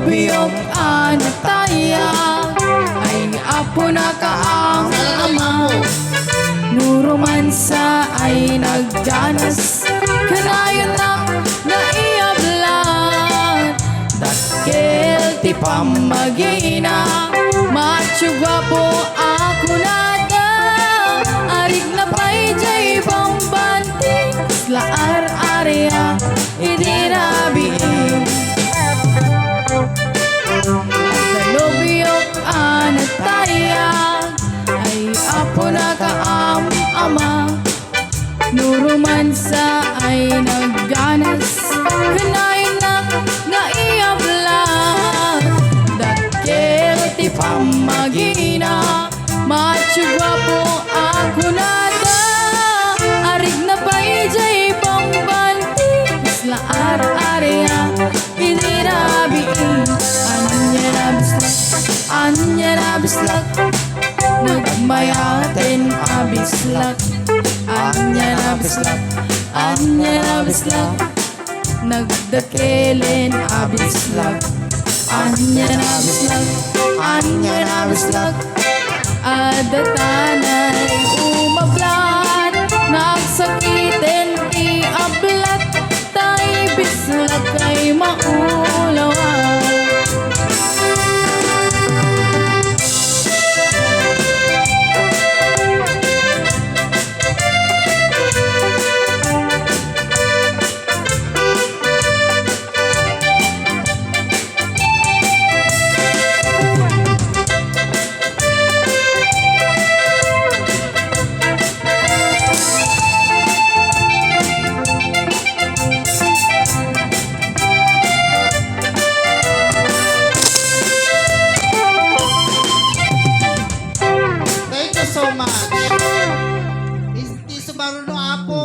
Lubiyok anataya ay apo na kaang ama. Nuromansa ay nagganas kanayon na naiyablan. Dakil ti pamagina matsugwa po ako nada. Arig na pa'y jay pambanti laar area idirabiin. Lubiyok anataya ay apo na kaam ama. Nuromansa ay nagganas kanayon na naiyablan. Dakil ti pamagina matsugwa po ako nada. Arig na pa'y jay pambanti laar area idirabiin. Anya na Bislak nagmayatin a Bislak. Anya na Bislak, anya na Bislak nagdakilin a Bislak. Anya na Bislak, anya na Bislak adatanay umablat. Nagsakitin ti ablat tay Bislak ay